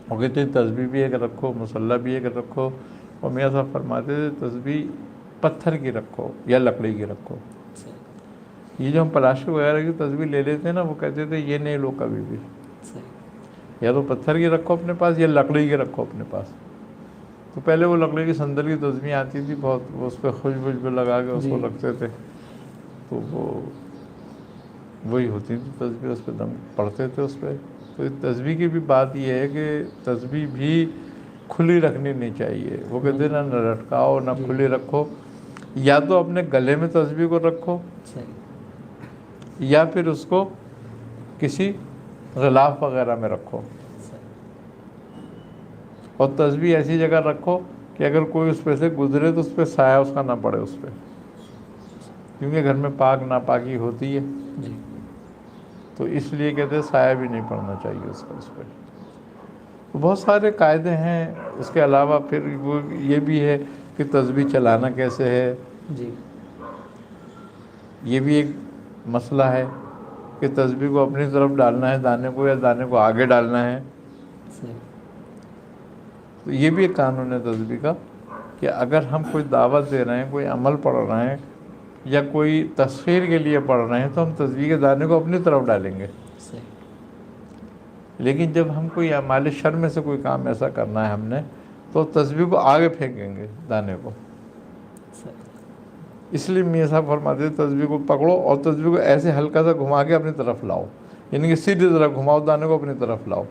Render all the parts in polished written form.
وہ کہتے ہیں تسبیح بھی ایک رکھو، مصلی بھی ایک رکھو، اور میاں صاحب فرماتے تھے تسبیح پتھر کی رکھو یا لکڑی کی رکھو۔ صحیح یہ جو ہم پلاسٹک وغیرہ کی تسبیح لے لیتے ہیں نا، وہ کہتے تھے یہ نہیں لو کبھی بھی، صحیح یا تو پتھر کی رکھو اپنے پاس یا لکڑی کی رکھو اپنے پاس۔ تو پہلے وہ لکڑی کی صندل کی تسبیح آتی تھی بہت، وہ اس پہ خوشبو لگا کے اس کو جی رکھتے تھے، تو وہ وہی ہوتی تھی تسبیح، اس پہ دم پڑھتے تھے اس پہ۔ تو اس تسبیح کی بھی بات یہ ہے کہ تسبیح بھی کھلی رکھنی نہیں چاہیے۔ وہ کہتے ہیں نہ لٹکاؤ نہ جی کھلی رکھو، یا تو اپنے گلے میں تسبیح کو رکھو، صحیح یا پھر اس کو کسی غلاف وغیرہ میں رکھو، صحیح اور تسبیح ایسی جگہ رکھو کہ اگر کوئی اس پہ سے گزرے تو اس پہ سایہ اس کا نہ پڑے اس پہ، کیونکہ گھر میں پاک ناپاکی ہوتی ہے، جی تو اس لیے کہتے ہیں سایہ بھی نہیں پڑنا چاہیے اس کا اس پہ۔ تو بہت سارے قاعدے ہیں۔ اس کے علاوہ پھر وہ یہ بھی ہے کہ تسبیح چلانا کیسے ہے، جی یہ بھی ایک مسئلہ ہے کہ تسبیح کو اپنی طرف ڈالنا ہے دانے کو، یا دانے کو آگے ڈالنا ہے۔ صحیح تو یہ بھی ایک قانون ہے تسبیح کا کہ اگر ہم کوئی دعوت دے رہے ہیں، کوئی عمل پڑھ رہے ہیں، یا کوئی تسخیر کے لیے پڑھ رہے ہیں، تو ہم تسبیح کے دانے کو اپنی طرف ڈالیں گے۔ صحیح لیکن جب ہم کوئی اعمال شر میں سے کوئی کام ایسا کرنا ہے ہم نے، تو تسبیح کو آگے پھینکیں گے دانے کو۔ صحیح اس لیے میاں صاحب فرماتے تھے تسبیح کو پکڑو اور تسبیح کو ایسے ہلکا سا گھما کے اپنی طرف لاؤ، یعنی کہ سیدھی طرف گھماؤ دانے کو اپنی طرف لاؤ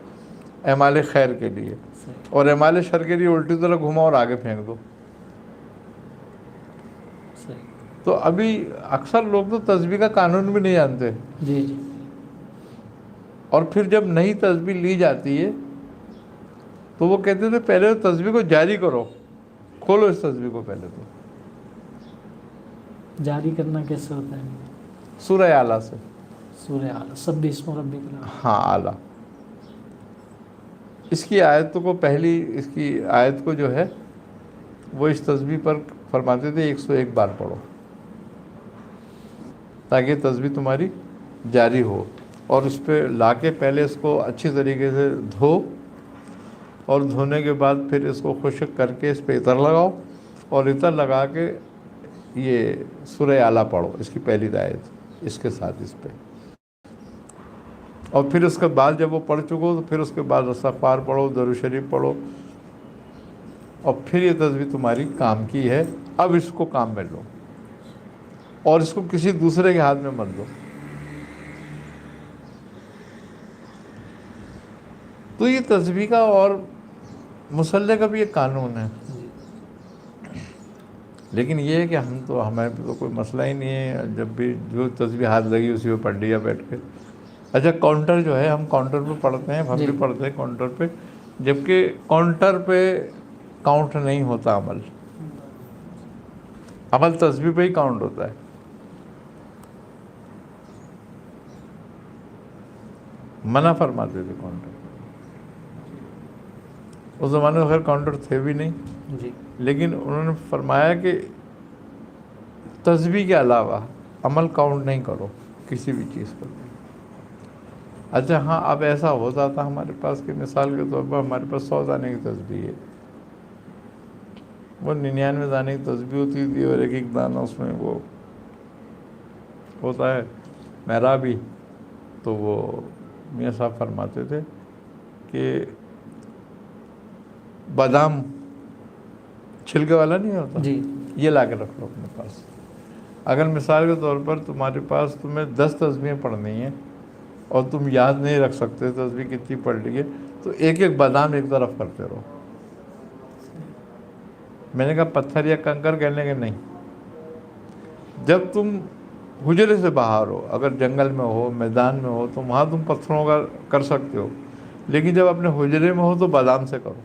اعمال خیر کے لیے، صحیح اور اعمال شر کے لیے الٹی طرف گھماؤ اور آگے پھینک دو۔ صحیح تو ابھی اکثر لوگ تو تسبیح کا قانون بھی نہیں جانتے، جی جی اور پھر جب نئی تسبیح لی جاتی ہے تو وہ کہتے تھے پہلے تو تسبیح کو جاری کرو، کھولو اس تسبیح کو پہلے تو، جاری کرنا کیسے ہوتا ہے؟ سورہ اعلیٰ سے۔ سورہ اعلیٰ، سبح اسم ربک الاعلیٰ۔ ہاں اعلیٰ، اس کی آیتوں کو، پہلی اس کی آیت کو جو ہے وہ اس تسبیح پر فرماتے تھے 101 بار پڑھو، تاکہ یہ تسبیح تمہاری جاری ہو، اور اس پہ لا کے پہلے اس کو اچھی طریقے سے دھو، اور دھونے کے بعد پھر اس کو خشک کر کے اس پہ عطر لگاؤ، اور عطر لگا کے یہ سورہ اعلیٰ پڑھو، اس کی پہلی آیت اس کے ساتھ اس پہ، اور پھر اس کے بعد جب وہ پڑھ چکو تو پھر اس کے بعد استغفار پڑھو، درود شریف پڑھو، اور پھر یہ تسبیح تمہاری کام کی ہے، اب اس کو کام میں لو، اور اس کو کسی دوسرے کے ہاتھ میں مت دو۔ تو یہ تسبیح کا اور مصلی کا بھی ایک قانون ہے، لیکن یہ ہے کہ ہمارے تو کوئی مسئلہ ہی نہیں ہے، جب بھی جو تسبیح ہاتھ لگی اسی پہ پڑھ لیا بیٹھ کے۔ اچھا کاؤنٹر جو ہے، ہم کاؤنٹر پہ پڑھتے ہیں، ہم جی بھی پڑھتے ہیں کاؤنٹر پہ، جبکہ کاؤنٹر پہ کاؤنٹ نہیں ہوتا عمل تسبیح پہ ہی کاؤنٹ ہوتا ہے۔ منع فرماتے تھے کاؤنٹر، اس زمانے میں خیر کاؤنٹر تھے بھی نہیں، جی لیکن انہوں نے فرمایا کہ تسبیح کے علاوہ عمل کاؤنٹ نہیں کرو کسی بھی چیز پر۔ اچھا ہاں، اب ایسا ہوتا تھا ہمارے پاس کہ مثال کے طور پر ہمارے پاس 100 دانے کی تسبیح ہے، وہ 99 دانے کی تسبیح ہوتی تھی، اور ایک ایک دانہ اس میں وہ ہوتا ہے محرابی، تو وہ میاں صاحب فرماتے تھے کہ بادام چھلکے والا نہیں ہوتا، جی یہ لا کے رکھ لو اپنے پاس۔ اگر مثال کے طور پر تمہارے پاس تمہیں 10 تسبیحیں پڑھنی ہیں اور تم یاد نہیں رکھ سکتے تسبیح کتنی پڑھ لی ہے، تو ایک ایک بادام ایک طرف کرتے رہو۔ میں نے کہا پتھر یا کنکر کہنے کے نہیں، جب تم حجرے سے باہر ہو، اگر جنگل میں ہو، میدان میں ہو، تو وہاں تم پتھروں کا کر سکتے ہو، لیکن جب اپنے حجرے میں ہو تو بادام سے کرو۔